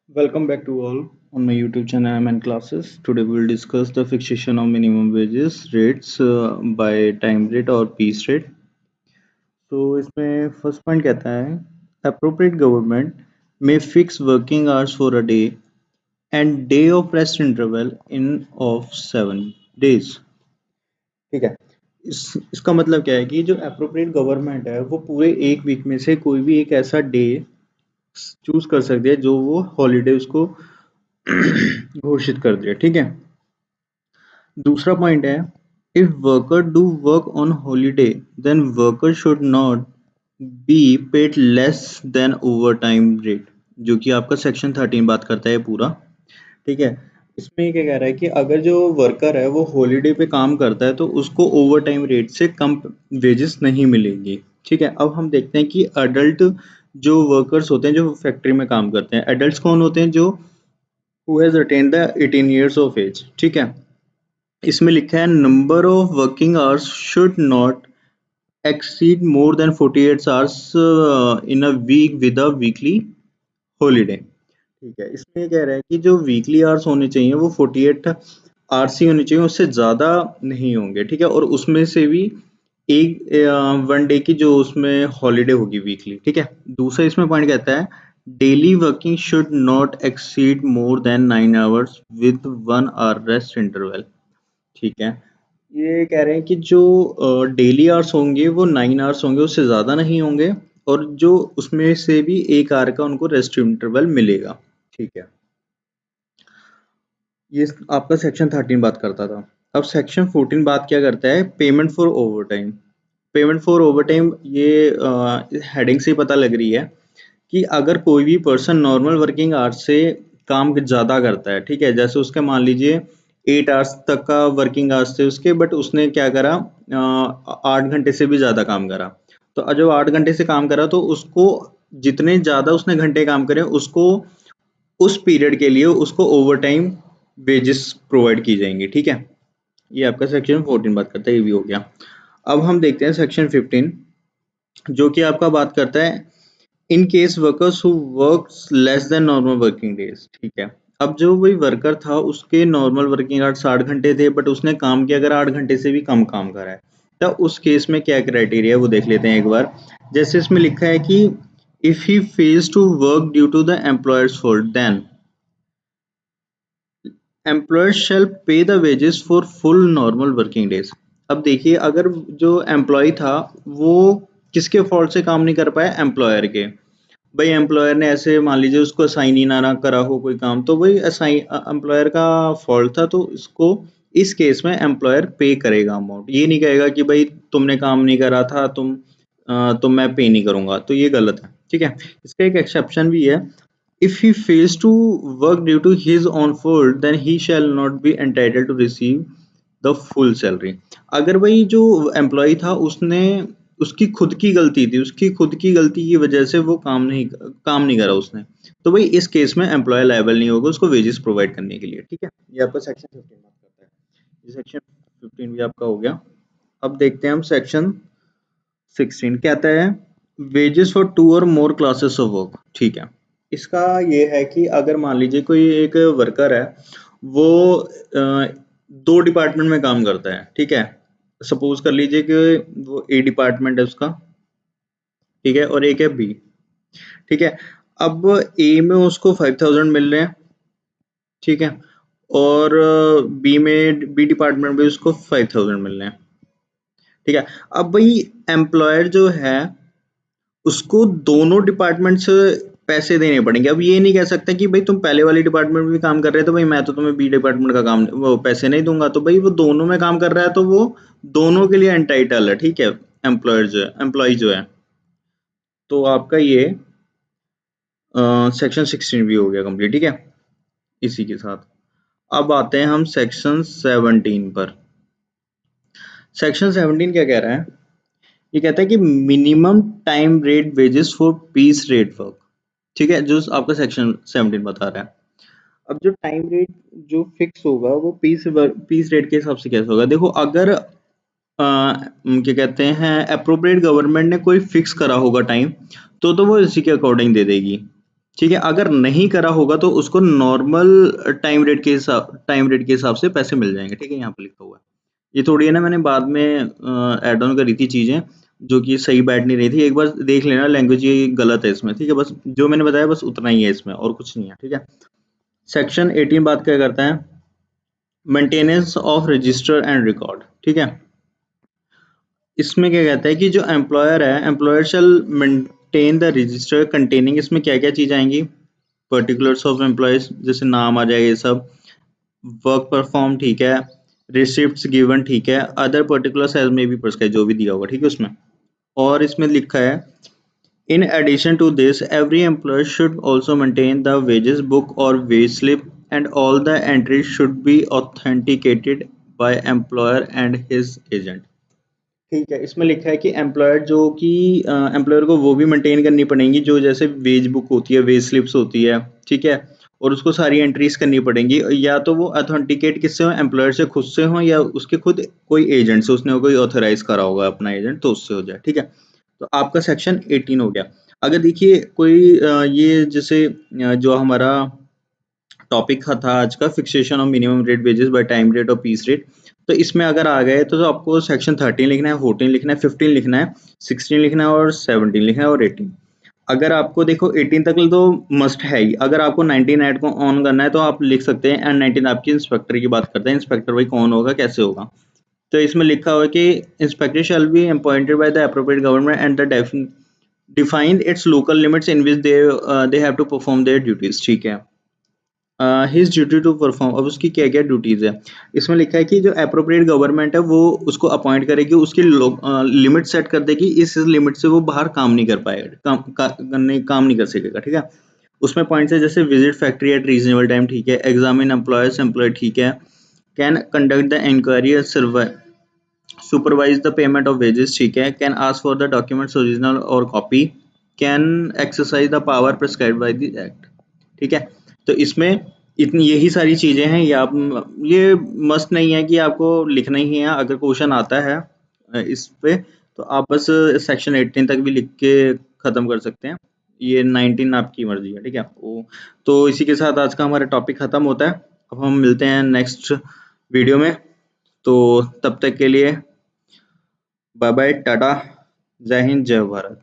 Welcome back to all on my YouTube channel MN Classes. Today we will discuss the fixation of minimum wages rates by time rate or piece rate. So इसमें first point कहता है appropriate government may fix working hours for a day and day of rest interval in of 7 days. ठीक है। इसका मतलब क्या है कि जो अप्रोप्रिएट गवर्नमेंट है वो पूरे एक वीक में से कोई भी एक ऐसा डे चूज कर सकती है जो वो हॉलीडे उसको घोषित कर दिया। ठीक है। दूसरा पॉइंट है if worker do work on holiday then worker should not be paid less than overtime rate, जो कि आपका सेक्शन 13 बात करता है पूरा। ठीक है। इसमें ये क्या कह रहा है कि अगर जो वर्कर है वो हॉलीडे पे काम करता है तो उसको ओवर टाइम रेट से कम वेजेस नहीं मिलेंगी। ठीक है। अब हम देखते हैं कि अडल्ट जो वर्कर्स होते हैं जो फैक्ट्री में काम करते हैं, एडल्ट कौन होते हैं? जो who has attend the 18 years of age. ठीक है। इसमें लिखा है number of working hours should not exceed more than 48 hours in a week with a weekly holiday। ठीक है। इसमें ये कह रहा है कि जो वीकली आवर्स होने चाहिए वो 48 आवर्स ही होने चाहिए, उससे ज़्यादा नहीं होंगे। ठीक है। और उसमें से भी एक वन डे की जो उसमें हॉलीडे होगी वीकली। ठीक है। दूसरा इसमें पॉइंट कहता है daily working should not exceed more than 9 hours with 1 hour rest interval. ठीक है। ये कह रहे हैं कि जो डेली आवर्स होंगे वो 9 आवर्स होंगे, उससे ज़्यादा नहीं होंगे, और जो उसमें से भी 1 आवर का उनको रेस्ट इंटरवल मिलेगा। ठीक है। ये आपका सेक्शन 13 बात करता था। अब सेक्शन 14 बात क्या करता है? Payment for over time. Payment for over time ये हेडिंग से ही पता लग रही है कि अगर कोई भी पर्सन नॉर्मल वर्किंग आवर्स से काम ज़्यादा करता है। ठीक है। जैसे उसके मान लीजिए 8 आवर्स तक का वर्किंग आवर्स थे उसके, बट उसने क्या करा, 8 घंटे से भी ज़्यादा काम करा। तो जब 8 घंटे से काम करा तो उसको जितने ज़्यादा उसने घंटे काम करे उसको उस पीरियड के लिए उसको ओवर टाइम वेजेस प्रोवाइड की जाएंगी। ठीक है। ये आपका सेक्शन 14 बात करता है, ये भी हो गया। अब हम देखते हैं सेक्शन 15, जो कि आपका बात करता है in case workers who works less than normal working days. ठीक है। अब जो वही वर्कर था उसके नॉर्मल वर्किंग आवर्स 60 घंटे थे, बट उसने काम किया अगर 8 घंटे से भी कम काम करा है, तो उस केस में क्या क्राइटेरिया है वो देख लेते हैं एक बार। जैसे इसमें लिखा है कि if he fails to work due to the employer's fault then employer shall pay the wages for full normal working days. अब देखिए अगर जो एम्प्लॉय था वो किसके फॉल्ट से काम नहीं कर पाया? एम्प्लॉयर के। भाई एम्प्लॉयर ने ऐसे मान लीजिए उसको असाइन ही ना करा हो कोई काम, तो वही असाइन एम्प्लॉयर का फॉल्ट था, तो इसको इस केस में एम्प्लॉयर पे करेगा अमाउंट। ये नहीं कहेगा कि भाई तुमने काम नहीं करा था, तो मैं पे नहीं करूंगा, तो ये गलत है। ठीक है। इसका एक एक्सेप्शन भी है। If he fails to work due to his own fault then he shall not be entitled to receive the full salary. अगर वही जो एम्प्लॉय था उसने उसकी खुद की गलती थी, उसकी खुद की गलती की वजह से वो काम नहीं करा उसने, तो भाई इस केस में एम्प्लॉय लायबल नहीं होगा उसको वेजेस प्रोवाइड करने के लिए। ठीक है। ये आपका सेक्शन 15 बात करता है। ये सेक्शन 15 भी आपका हो गया। अब देखते हैं हम सेक्शन 16 कहता है वेजेस फॉर 2 और मोर क्लासेस ऑफ वर्क। ठीक है। इसका ये है कि अगर मान लीजिए कोई एक वर्कर है, वो 2 डिपार्टमेंट में काम करता है। ठीक है। सपोज कर लीजिए कि वो ए डिपार्टमेंट है उसका। ठीक है। और एक है बी। ठीक है। अब ए में उसको 5000 मिल रहे हैं। ठीक है। और बी डिपार्टमेंट में उसको 5000 मिल रहे हैं। ठीक है। अब भाई एम्प्लॉयर जो है उसको दोनों डिपार्टमेंट से पैसे देने पड़ेंगे। अब ये नहीं कह सकता कि भाई तुम पहले वाली डिपार्टमेंट में भी काम कर रहे हो तो भाई मैं तो तुम्हें बी डिपार्टमेंट का काम वो पैसे नहीं दूंगा। तो भाई वो दोनों में काम कर रहा है तो वो दोनों के लिए एंटाइटल है। ठीक है। एम्प्लॉय जो है, तो आपका ये सेक्शन 16 भी हो गया कंप्लीट। ठीक है। इसी के साथ अब आते हैं हम सेक्शन 17 पर। सेक्शन 17 क्या कह रहा है? ये कहता है कि minimum time rate wages for piece rate work. ठीक है। जो आपका सेक्शन 17 बता रहा है। अब जो टाइम रेट जो फिक्स होगा वो पीस रेट के हिसाब से कैसे होगा? देखो अगर क्या कहते हैं अप्रोप्रिएट गवर्नमेंट ने कोई फिक्स करा होगा टाइम, तो वो इसी के अकॉर्डिंग दे देगी। ठीक है। अगर नहीं करा होगा तो उसको नॉर्मल टाइम रेट के हिसाब से पैसे मिल जाएंगे। ठीक है, यहाँ पे लिखा हुआ है। ये थोड़ी है ना, मैंने बाद में ऐड ऑन करी थी चीजें जो कि सही बैठ नहीं रही थी। एक बार देख लेना, लैंग्वेज ये गलत है इसमें। ठीक है, बस जो मैंने बताया बस उतना ही है इसमें, और कुछ नहीं है। ठीक है। सेक्शन 18 बात क्या करता है, maintenance of register and record. ठीक है, इसमें क्या कहता है कि जो एम्प्लॉयर है, employer shall maintain the register containing, इसमें क्या क्या चीज आएंगी, पर्टिकुलर्स ऑफ एम्प्लॉयज, जैसे नाम आ जाएगा ये सब, वर्क परफॉर्म, ठीक है, रिसिप्ट्स गिवन, ठीक है, अदर पर्टिकुलर्स एज में भी प्रिस्क्राइब, जो भी दिया होगा। ठीक है उसमें। और इसमें लिखा है, in addition to this every employer should also maintain the wages book और wage slip and all the entries should be authenticated by employer and his agent. ठीक है, इसमें लिखा है कि एम्प्लॉयर जो कि एम्प्लॉयर को वो भी मेंटेन करनी पड़ेंगी, जो जैसे वेज बुक होती है, वेज स्लिप्स होती है। ठीक है, और उसको सारी एंट्रीज करनी पड़ेंगी, या तो वो अथेंटिकेट किससे हो, एम्प्लॉयर से खुद से हो, या उसके खुद कोई एजेंट से, उसने कोई ऑथराइज करा होगा अपना एजेंट, तो उससे हो जाए। ठीक है, तो आपका सेक्शन 18 हो गया। अगर देखिए कोई ये जैसे जो हमारा टॉपिक था आज का, fixation of minimum rate wages by time rate और पीस रेट, तो इसमें अगर आ गए तो आपको सेक्शन 13 लिखना है, 14 लिखना है, 15 लिखना है, 16 लिखना है, और 17 लिखना है, और 18। अगर आपको देखो 18 तक तो मस्ट है ही। अगर आपको 19 ऐड को ऑन करना है तो आप लिख सकते हैं, एंड 19 आपकी इंस्पेक्टर की बात करते हैं। इंस्पेक्टर भाई कौन होगा, कैसे होगा, तो इसमें लिखा हुआ है कि inspector shall be appointed by the appropriate government and the defined its local limits in which they have to perform their duties. ठीक है, हिज ड्यूटी टू परफॉर्म, अब उसकी क्या क्या ड्यूटीज है, इसमें लिखा है कि जो अप्रोप्रिएट गवर्नमेंट है वो उसको अपॉइंट करेगी, उसकी लिमिट सेट कर देगी, इस लिमिट से वो बाहर काम नहीं कर पाएगा, काम नहीं कर सकेगा। ठीक है, उसमें पॉइंट्स है जैसे visit factory at reasonable time, ठीक है, एग्जामिन एम्प्लॉयर्स एम्प्लॉय, ठीक है, can conduct the inquiry, supervise the payment of wages, ठीक है, can ask for the documents original और copy, can exercise the power prescribed by the act. ठीक है, तो इसमें इतनी यही सारी चीजें हैं। ये मस्ट नहीं है कि आपको लिखना ही है। अगर क्वेश्चन आता है इस पे, तो आप बस सेक्शन 18 तक भी लिख के खत्म कर सकते हैं। ये 19 आपकी मर्जी है। ठीक है, वो तो इसी के साथ आज का हमारा टॉपिक खत्म होता है। अब हम मिलते हैं नेक्स्ट वीडियो में, तो तब तक के लिए बाय बाय, टाटा, जय हिंद, जय भारत।